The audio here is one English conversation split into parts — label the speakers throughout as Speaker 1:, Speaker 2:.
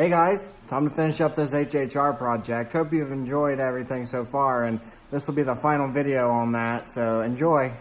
Speaker 1: Hey guys, time to finish up this HHR project. Hope you've enjoyed everything so far, and this will be the final video on that, so enjoy.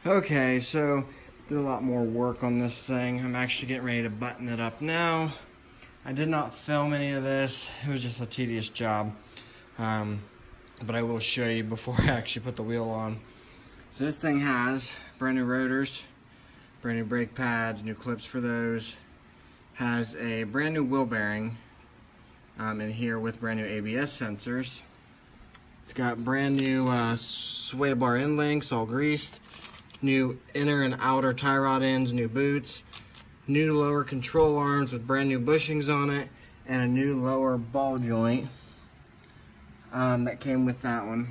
Speaker 1: Okay, so did a lot more work on this thing. I'm actually getting ready to button it up now. I did not film any of this. It was just a tedious job. But I will show you before I actually put the wheel on. So this thing has brand new rotors, brand new brake pads, new clips for those. Has a brand new wheel bearing in here with brand new ABS sensors. It's got brand new sway bar end links, all greased. New inner and outer tie rod ends, new boots, new lower control arms with brand new bushings on it, and a new lower ball joint that came with that one.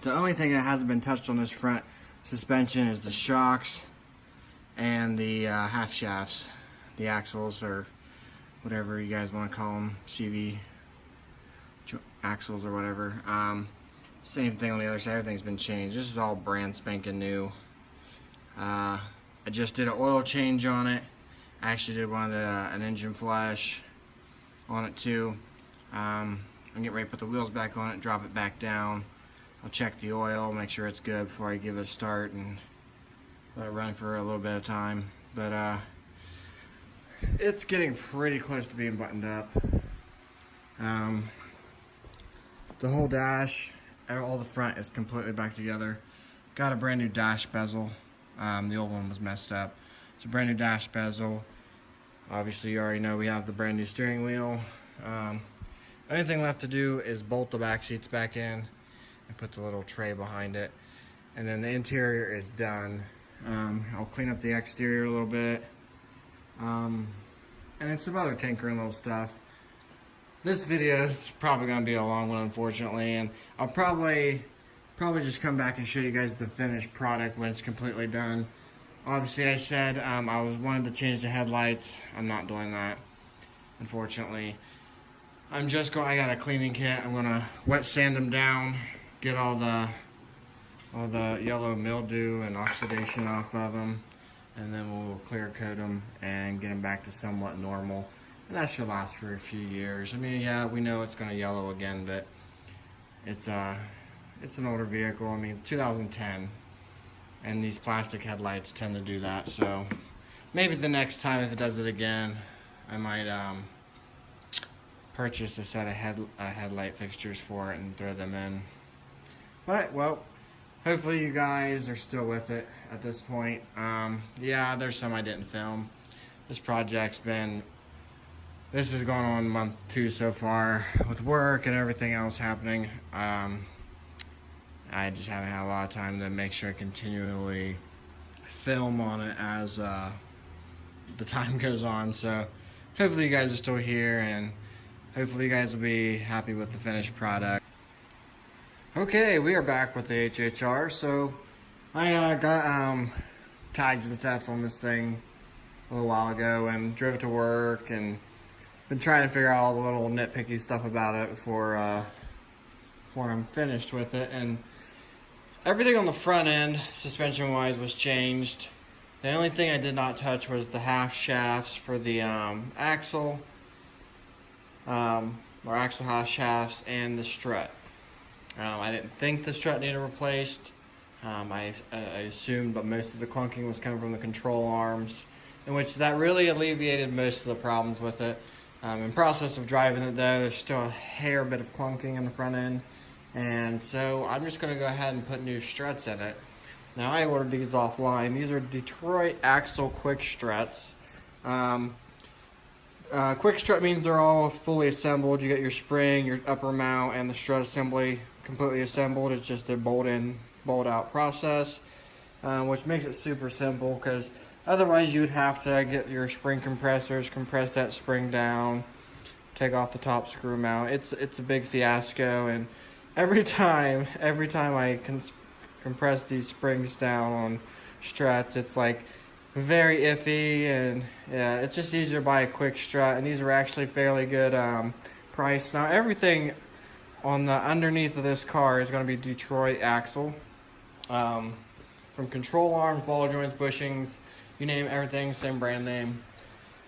Speaker 1: The only thing that hasn't been touched on this front suspension is the shocks and the half shafts, the axles, or whatever you guys want to call them, CV axles or whatever. Same thing on the other side, everything's been changed. This is all brand spanking new. I just did an oil change on it. I actually did an engine flash on it too. I'm getting ready to put the wheels back on it, drop it back down. I'll check the oil, make sure it's good before I give it a start and let it run for a little bit of time. But it's getting pretty close to being buttoned up. The whole dash, all the front is completely back together. Got a brand new dash bezel. The old one was messed up. It's a brand new dash bezel. Obviously you already know we have the brand new steering wheel. Only thing left to do is bolt the back seats back in and put the little tray behind it. And then the interior is done. I'll clean up the exterior a little bit. And it's some other tinkering little stuff. This video is probably going to be a long one, unfortunately, and I'll probably just come back and show you guys the finished product when it's completely done. Obviously, I said I wanted to change the headlights. I'm not doing that, unfortunately. I got a cleaning kit. I'm gonna wet sand them down, get all the yellow mildew and oxidation off of them, and then we'll clear coat them and get them back to somewhat normal. And that should last for a few years. I mean, yeah, we know it's gonna yellow again, but it's an older vehicle. I mean, 2010, and these plastic headlights tend to do that. So maybe the next time, if it does it again, I might purchase a set of headlight fixtures for it and throw them in. But well, hopefully you guys are still with it at this point. Yeah, there's some I didn't film. This has gone on month 2 so far with work and everything else happening. I just haven't had a lot of time to make sure I continually film on it as the time goes on. So hopefully you guys are still here, and hopefully you guys will be happy with the finished product. Okay, we are back with the HHR. So I got tags and stuff on this thing a little while ago and drove it to work, and been trying to figure out all the little nitpicky stuff about it before I'm finished with it. And everything on the front end, suspension wise, was changed. The only thing I did not touch was the half shafts for the axle, or axle half shafts, and the strut. I didn't think the strut needed replaced. I assumed, but most of the clunking was coming from the control arms, in which that really alleviated most of the problems with it. In process of driving it though, there's still a hair bit of clunking in the front end, and so I'm just going to go ahead and put new struts in it. Now I ordered these offline. These are Detroit Axle Quick Struts. Quick strut means they're all fully assembled. You get your spring, your upper mount, and the strut assembly completely assembled. It's just a bolt in, bolt out process, which makes it super simple, because otherwise you would have to get your spring compressors, compress that spring down, take off the top screw mount. It's a big fiasco, and every time I compress these springs down on struts, it's like very iffy, and yeah, it's just easier to buy a quick strut, and these are actually fairly good price. Now everything on the underneath of this car is going to be Detroit axle, from control arms, ball joints, bushings, you name it, everything, same brand name.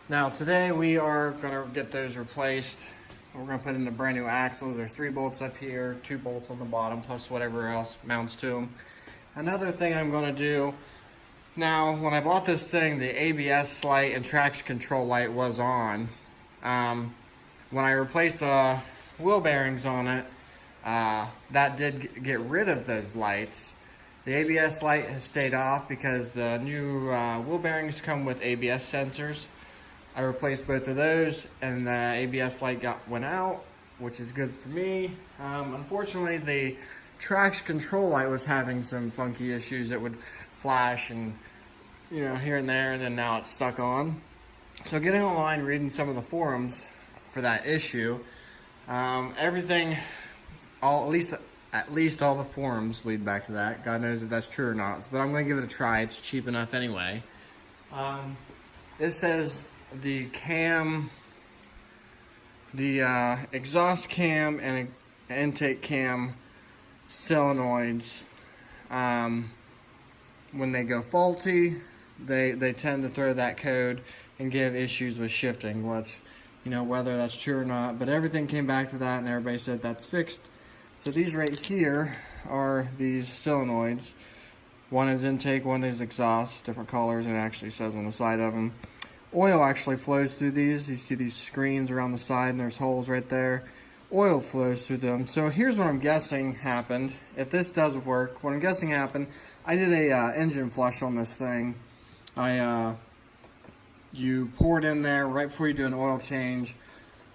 Speaker 1: Now today we are going to get those replaced. We're going to put in the brand new axles. There's 3 bolts up here, 2 bolts on the bottom, plus whatever else mounts to them. Another thing I'm going to do, now when I bought this thing, the ABS light and traction control light was on. When I replaced the wheel bearings on it, that did get rid of those lights. The ABS light has stayed off because the new wheel bearings come with ABS sensors. I replaced both of those, and the ABS light went out, which is good for me. Unfortunately, the traction control light was having some funky issues. It would flash and, you know, here and there, and then now it's stuck on. So getting online, reading some of the forums for that issue, everything, at least all the forums lead back to that. God knows if that's true or not, but I'm going to give it a try. It's cheap enough anyway. It says the exhaust cam and intake cam solenoids, when they go faulty, they tend to throw that code and give issues with shifting, which, you know, whether that's true or not, but everything came back to that and everybody said that's fixed. So these right here are these solenoids. One is intake, one is exhaust, different colors, and it actually says on the side of them. Oil actually flows through these. You see these screens around the side, and there's holes right there. Oil flows through them. So here's what I'm guessing happened. If this does work, what I'm guessing happened, I did a engine flush on this thing. You pour it in there right before you do an oil change.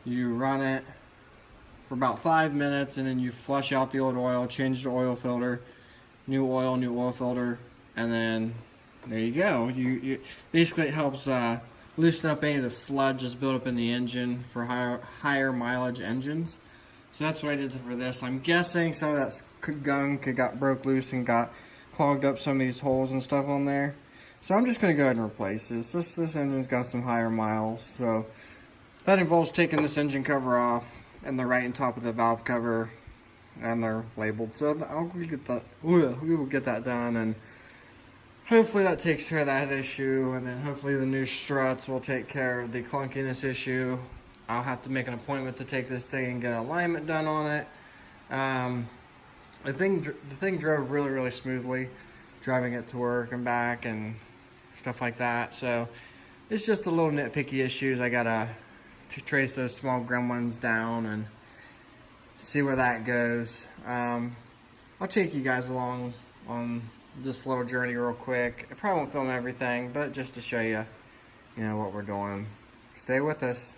Speaker 1: You run it for about 5 minutes, and then you flush out the old oil, change the oil filter, new oil filter, and then there you go. You basically, it helps loosen up any of the sludge that's built up in the engine for higher mileage engines. So that's what I did for this. I'm guessing some of that gunk got broke loose and got clogged up some of these holes and stuff on there. So I'm just going to go ahead and replace this. This engine's got some higher miles, so that involves taking this engine cover off, and they're right on top of the valve cover, and they're labeled. So we will get that done, and hopefully that takes care of that issue, and then hopefully the new struts will take care of the clunkiness issue. I'll have to make an appointment to take this thing and get alignment done on it. The thing drove really smoothly, driving it to work and back and stuff like that. So it's just a little nitpicky issues. I gotta trace those small gremlins down and see where that goes. I'll take you guys along on this little journey real quick. I probably won't film everything, but just to show you, what we're doing. Stay with us.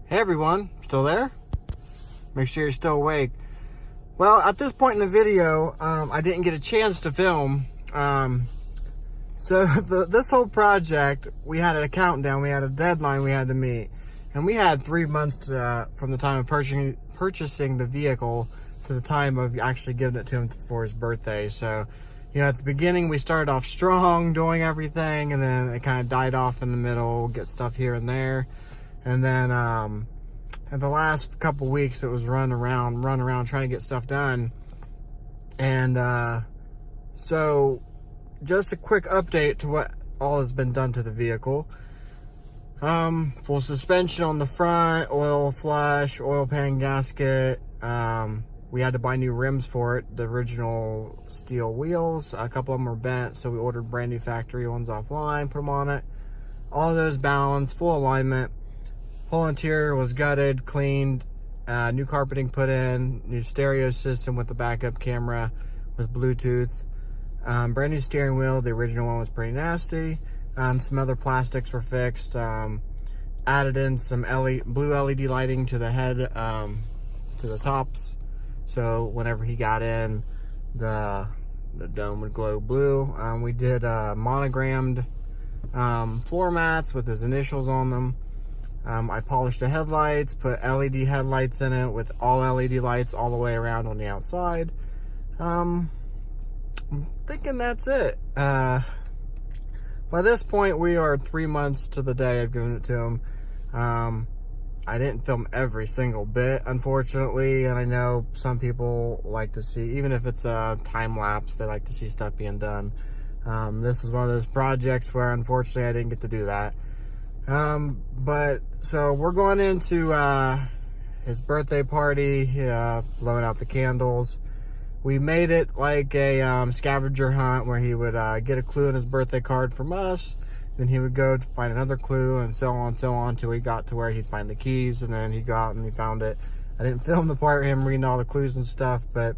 Speaker 1: Hey everyone, still there? Make sure you're still awake. Well, at this point in the video, I didn't get a chance to film. So this whole project, we had a countdown, we had a deadline we had to meet. And we had 3 months from the time of purchasing the vehicle to the time of actually giving it to him for his birthday. So, you know, at the beginning we started off strong, doing everything, and then it kind of died off in the middle, get stuff here and there. And then in the last couple weeks, it was run around trying to get stuff done. And so just a quick update to what all has been done to the vehicle. Full suspension on the front, oil flush, oil pan gasket. We had to buy new rims for it, the original steel wheels. A couple of them were bent, so we ordered brand new factory ones offline, put them on it. All of those balanced, full alignment. Whole interior was gutted, cleaned, new carpeting put in, new stereo system with the backup camera with Bluetooth. Brand new steering wheel, the original one was pretty nasty. Some other plastics were fixed. Added in some blue LED lighting to the head, to the tops. So whenever he got in, the dome would glow blue. We did monogrammed floor mats with his initials on them. I polished the headlights, put LED headlights in it with all LED lights all the way around on the outside. I'm thinking that's it. By this point, we are 3 months to the day I've given it to him. I didn't film every single bit, unfortunately, and I know some people like to see, even if it's a time lapse, they like to see stuff being done. This is one of those projects where, unfortunately, I didn't get to do that. But so we're going into his birthday party, blowing out the candles. We made it like a scavenger hunt where he would get a clue in his birthday card from us, then he would go to find another clue, and so on till he got to where he'd find the keys, and then he'd go out and he found it. I didn't film the part of him reading all the clues and stuff, but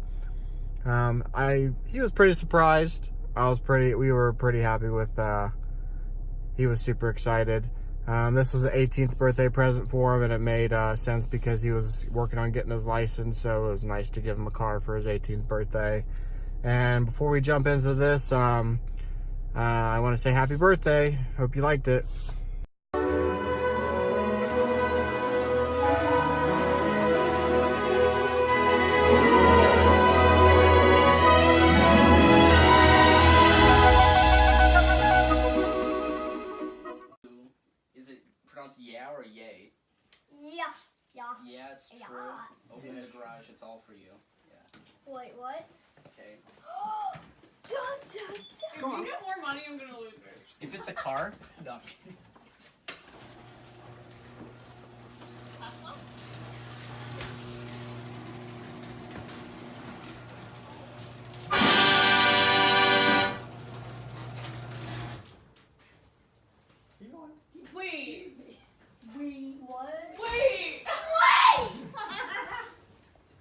Speaker 1: he was pretty surprised. We were pretty happy with, he was super excited. This was the 18th birthday present for him, and it made sense because he was working on getting his license, so it was nice to give him a car for his 18th birthday. And before we jump into this, I want to say happy birthday. Hope you liked it.
Speaker 2: Yeah or yay?
Speaker 3: Yeah. Yeah.
Speaker 2: Yeah, it's true. Yeah. Open the garage, it's all for you. Yeah.
Speaker 3: Wait, what?
Speaker 2: Okay.
Speaker 3: Dun, dun, dun.
Speaker 4: If you get more money, I'm gonna lose it.
Speaker 2: If it's a car, no, I'm kidding.
Speaker 4: Please.
Speaker 3: We what?
Speaker 4: Wait!
Speaker 3: Wait!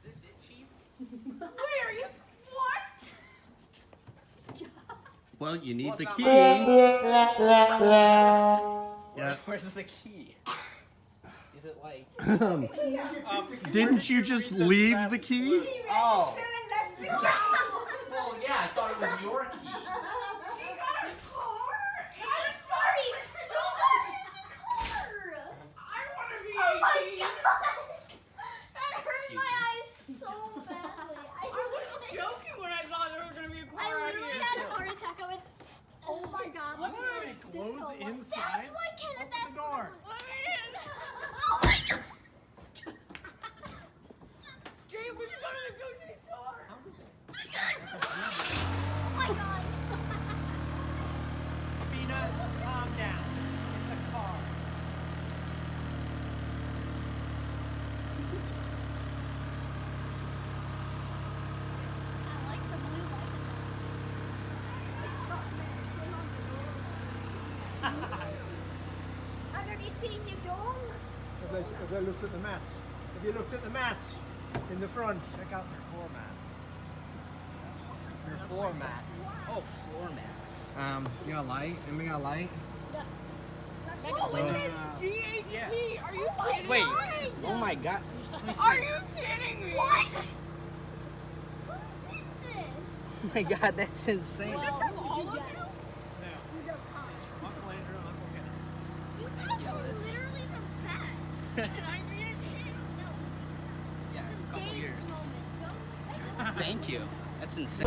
Speaker 2: Is this it, Chief?
Speaker 4: Wait, are you what?
Speaker 5: Well, you need the
Speaker 2: it's
Speaker 5: key. Yeah.
Speaker 2: Where's the key? Is it like...
Speaker 5: Didn't you just leave the key?
Speaker 2: Oh.
Speaker 3: Let's go.
Speaker 2: Well, yeah, I thought it was your key.
Speaker 3: He got a car. I'm sorry. Who got in the car?
Speaker 4: I want to be
Speaker 3: Oh my
Speaker 4: 18.
Speaker 3: god! That hurt my eyes so badly.
Speaker 4: I was joking when I thought there was gonna be a car
Speaker 3: I
Speaker 4: out
Speaker 3: literally
Speaker 4: here.
Speaker 3: had a heart attack. I went, oh my god.
Speaker 4: Let me
Speaker 3: look
Speaker 4: in.
Speaker 3: at this
Speaker 5: Close
Speaker 3: color.
Speaker 5: inside.
Speaker 3: That's why Kenneth asked me.
Speaker 5: door.
Speaker 4: Let me in.
Speaker 3: Oh my god!
Speaker 4: Jay, we can go to the grocery store.
Speaker 3: Oh my god!
Speaker 5: Peanut, calm down. It's a car.
Speaker 3: I like the blue light. Have you seen your dog?
Speaker 6: As I looked at the mats. Have you looked at the mats in the front?
Speaker 5: Check out their floor mats.
Speaker 2: Your floor mats. Oh, floor mats.
Speaker 1: You got a light? Anybody got a light?
Speaker 4: Oh, it says GHP. Are you kidding
Speaker 2: Wait,
Speaker 4: me?
Speaker 2: my god. Let me see.
Speaker 4: Are you kidding me?
Speaker 3: What? Who did this?
Speaker 2: Oh my god, that's insane.
Speaker 4: Is this from all of you?
Speaker 6: Uncle Andrew, Uncle Henry.
Speaker 3: You guys are literally the best.
Speaker 4: Can I be a kid?
Speaker 3: No,
Speaker 2: Yeah,
Speaker 3: this
Speaker 2: a couple
Speaker 3: is
Speaker 2: years.
Speaker 3: Dave's moment. Don't
Speaker 2: Thank you. That's insane.